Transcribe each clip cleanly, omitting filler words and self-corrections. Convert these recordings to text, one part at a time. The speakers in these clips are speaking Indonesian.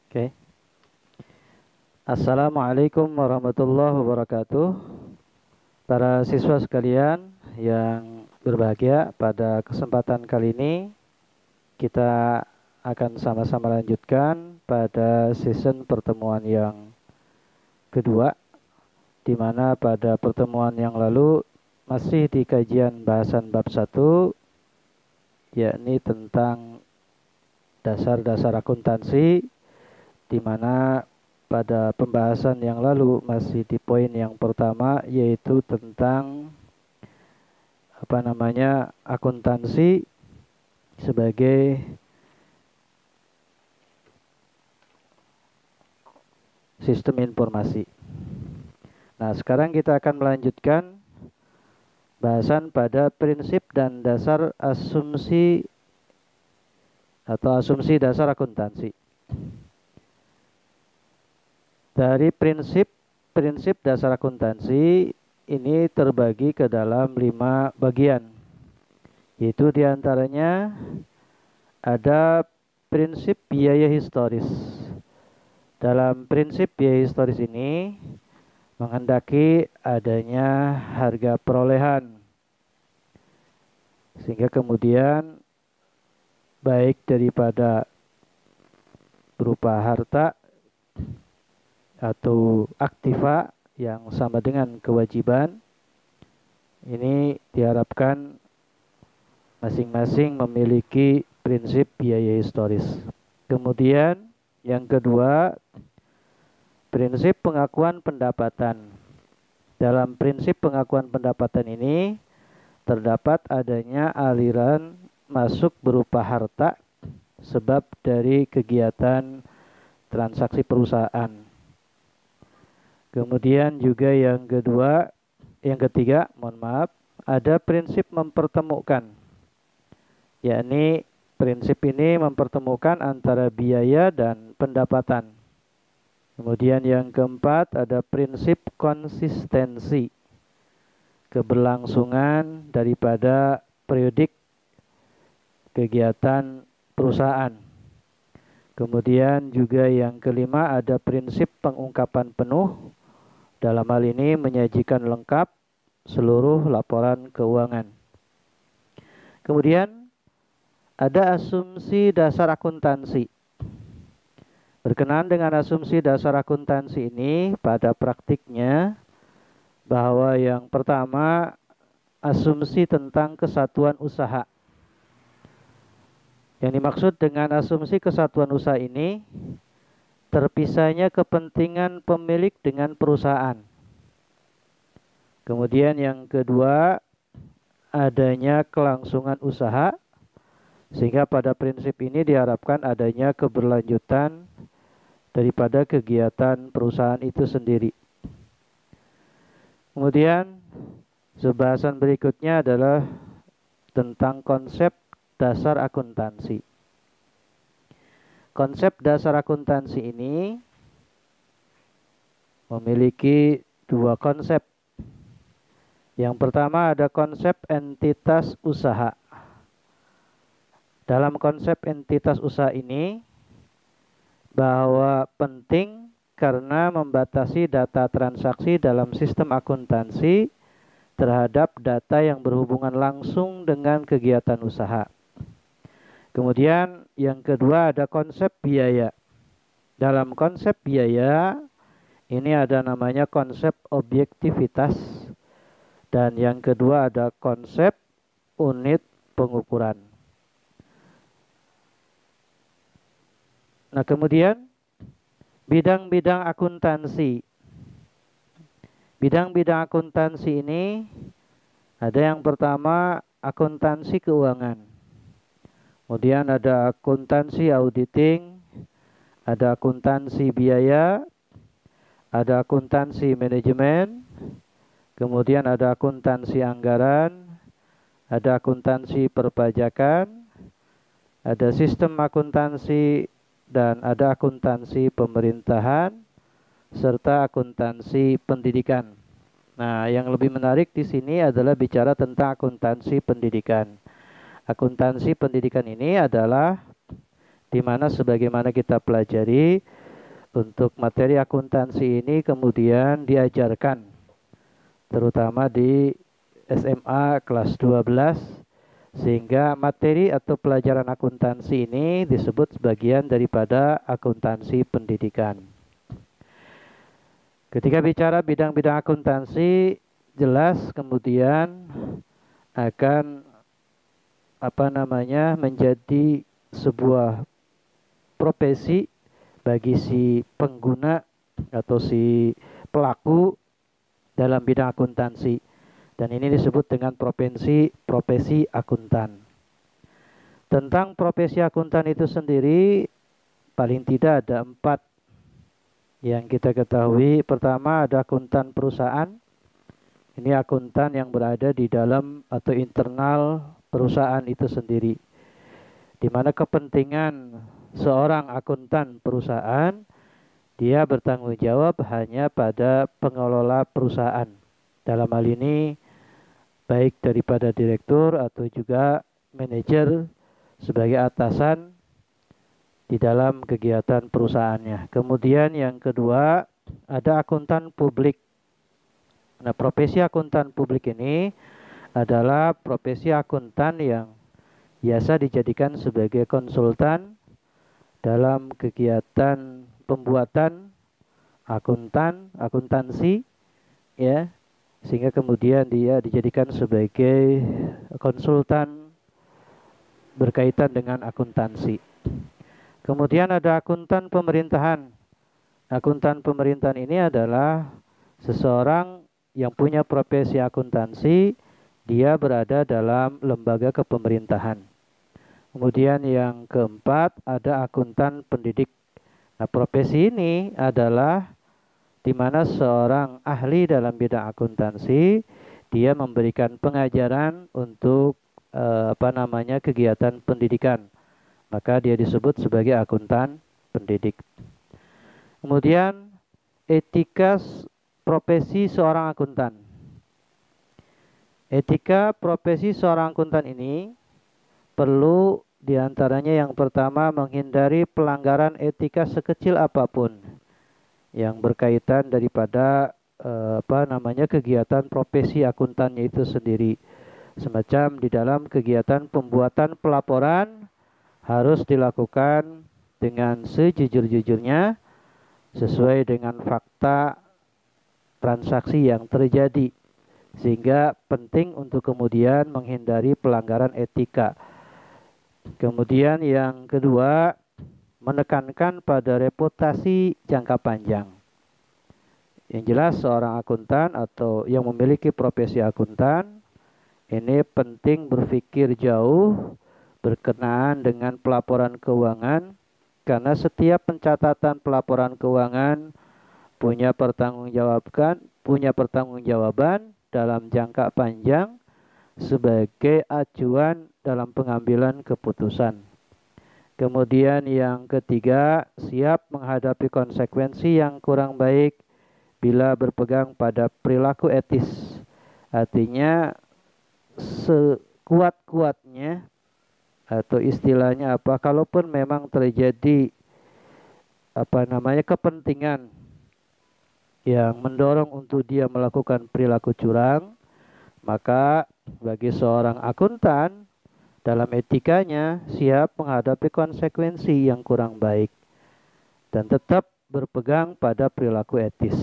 Oke. Assalamualaikum warahmatullahi wabarakatuh. Para siswa sekalian yang berbahagia, pada kesempatan kali ini kita akan sama-sama lanjutkan pada season pertemuan yang kedua, di mana pada pertemuan yang lalu masih di kajian bahasan bab 1, yakni tentang dasar-dasar akuntansi, di mana pada pembahasan yang lalu masih di poin yang pertama, yaitu tentang akuntansi sebagai sistem informasi. Nah, sekarang kita akan melanjutkan bahasan pada prinsip dan dasar asumsi atau asumsi dasar akuntansi. Dari prinsip dasar akuntansi ini terbagi ke dalam 5 bagian, yaitu diantaranya ada prinsip biaya historis. Dalam prinsip biaya historis ini menghendaki adanya harga perolehan, sehingga kemudian baik daripada berupa harta atau aktiva yang sama dengan kewajiban, ini diharapkan masing-masing memiliki prinsip biaya historis. Kemudian yang kedua, prinsip pengakuan pendapatan. Dalam prinsip pengakuan pendapatan ini terdapat adanya aliran masuk berupa harta sebab dari kegiatan transaksi perusahaan. Kemudian juga yang ketiga, ada prinsip mempertemukan, yakni prinsip ini mempertemukan antara biaya dan pendapatan. Kemudian yang keempat, ada prinsip konsistensi, keberlangsungan daripada periodik kegiatan perusahaan. Kemudian juga yang kelima, ada prinsip pengungkapan penuh, dalam hal ini menyajikan lengkap seluruh laporan keuangan. Kemudian ada asumsi dasar akuntansi. Berkenaan dengan asumsi dasar akuntansi ini, pada praktiknya bahwa yang pertama, asumsi tentang kesatuan usaha. Yang dimaksud dengan asumsi kesatuan usaha ini terpisahnya kepentingan pemilik dengan perusahaan. Kemudian yang kedua, adanya kelangsungan usaha, sehingga pada prinsip ini diharapkan adanya keberlanjutan daripada kegiatan perusahaan itu sendiri. Kemudian pembahasan berikutnya adalah tentang konsep dasar akuntansi. Konsep dasar akuntansi ini memiliki 2 konsep. Yang pertama ada konsep entitas usaha. Dalam konsep entitas usaha ini, bahwa penting karena membatasi data transaksi dalam sistem akuntansi terhadap data yang berhubungan langsung dengan kegiatan usaha. Kemudian yang kedua ada konsep biaya. Dalam konsep biaya ini ada namanya konsep objektivitas, dan yang kedua ada konsep unit pengukuran. Nah, kemudian bidang-bidang akuntansi. Bidang-bidang akuntansi ini ada yang pertama akuntansi keuangan. Kemudian ada akuntansi auditing, ada akuntansi biaya, ada akuntansi manajemen, kemudian ada akuntansi anggaran, ada akuntansi perpajakan, ada sistem akuntansi, dan ada akuntansi pemerintahan, serta akuntansi pendidikan. Nah, yang lebih menarik di sini adalah bicara tentang akuntansi pendidikan. Akuntansi pendidikan ini adalah di mana sebagaimana kita pelajari untuk materi akuntansi ini kemudian diajarkan terutama di SMA kelas 12, sehingga materi atau pelajaran akuntansi ini disebut sebagian daripada akuntansi pendidikan. Ketika bicara bidang-bidang akuntansi, jelas kemudian akan menjadi sebuah profesi bagi si pengguna atau si pelaku dalam bidang akuntansi. Dan ini disebut dengan profesi akuntan. Tentang profesi akuntan itu sendiri, paling tidak ada 4 yang kita ketahui. Pertama ada akuntan perusahaan. Ini akuntan yang berada di dalam atau internal perusahaan itu sendiri, di mana kepentingan seorang akuntan perusahaan, dia bertanggung jawab hanya pada pengelola perusahaan. Dalam hal ini baik daripada direktur atau juga manajer sebagai atasan di dalam kegiatan perusahaannya. Kemudian yang kedua ada akuntan publik. Nah, profesi akuntan publik ini adalah profesi akuntan yang biasa dijadikan sebagai konsultan dalam kegiatan pembuatan akuntansi, ya, sehingga kemudian dia dijadikan sebagai konsultan berkaitan dengan akuntansi. Kemudian ada akuntan pemerintahan. Akuntan pemerintahan ini adalah seseorang yang punya profesi akuntansi, dia berada dalam lembaga kepemerintahan. Kemudian yang keempat ada akuntan pendidik. Nah, profesi ini adalah di mana seorang ahli dalam bidang akuntansi, dia memberikan pengajaran untuk kegiatan pendidikan. Maka dia disebut sebagai akuntan pendidik. Kemudian etika profesi seorang akuntan. Etika profesi seorang akuntan ini perlu diantaranya yang pertama menghindari pelanggaran etika sekecil apapun yang berkaitan daripada kegiatan profesi akuntannya itu sendiri. Semacam di dalam kegiatan pembuatan pelaporan harus dilakukan dengan sejujur-jujurnya sesuai dengan fakta transaksi yang terjadi. Sehingga penting untuk kemudian menghindari pelanggaran etika. Kemudian yang kedua, menekankan pada reputasi jangka panjang. Yang jelas seorang akuntan atau yang memiliki profesi akuntan ini penting berpikir jauh berkenaan dengan pelaporan keuangan, karena setiap pencatatan pelaporan keuangan punya pertanggungjawaban dalam jangka panjang sebagai acuan dalam pengambilan keputusan. Kemudian yang ketiga, siap menghadapi konsekuensi yang kurang baik bila berpegang pada perilaku etis. Artinya sekuat-kuatnya atau istilahnya kalaupun memang terjadi kepentingan yang mendorong untuk dia melakukan perilaku curang, maka bagi seorang akuntan dalam etikanya siap menghadapi konsekuensi yang kurang baik dan tetap berpegang pada perilaku etis.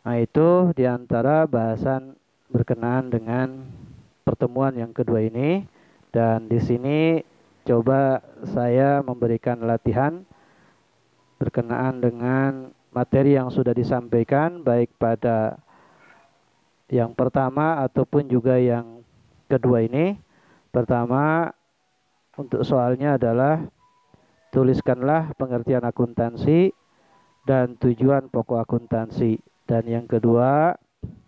Nah, itu diantara bahasan berkenaan dengan pertemuan yang kedua ini. Dan di sini coba saya memberikan latihan berkenaan dengan materi yang sudah disampaikan, baik pada yang pertama ataupun juga yang kedua ini. Pertama, untuk soalnya adalah tuliskanlah pengertian akuntansi dan tujuan pokok akuntansi. Dan yang kedua,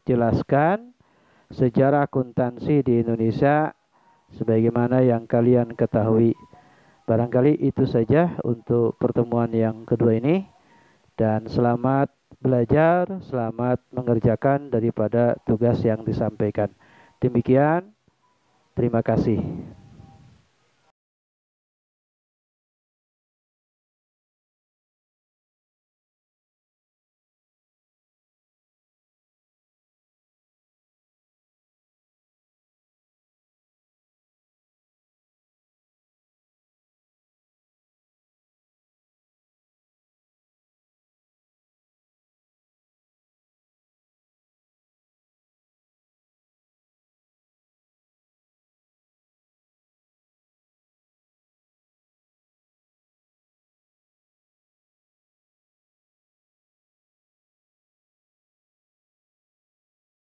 jelaskan sejarah akuntansi di Indonesia sebagaimana yang kalian ketahui. Barangkali itu saja untuk pertemuan yang kedua ini. Dan selamat belajar, selamat mengerjakan daripada tugas yang disampaikan. Demikian, terima kasih.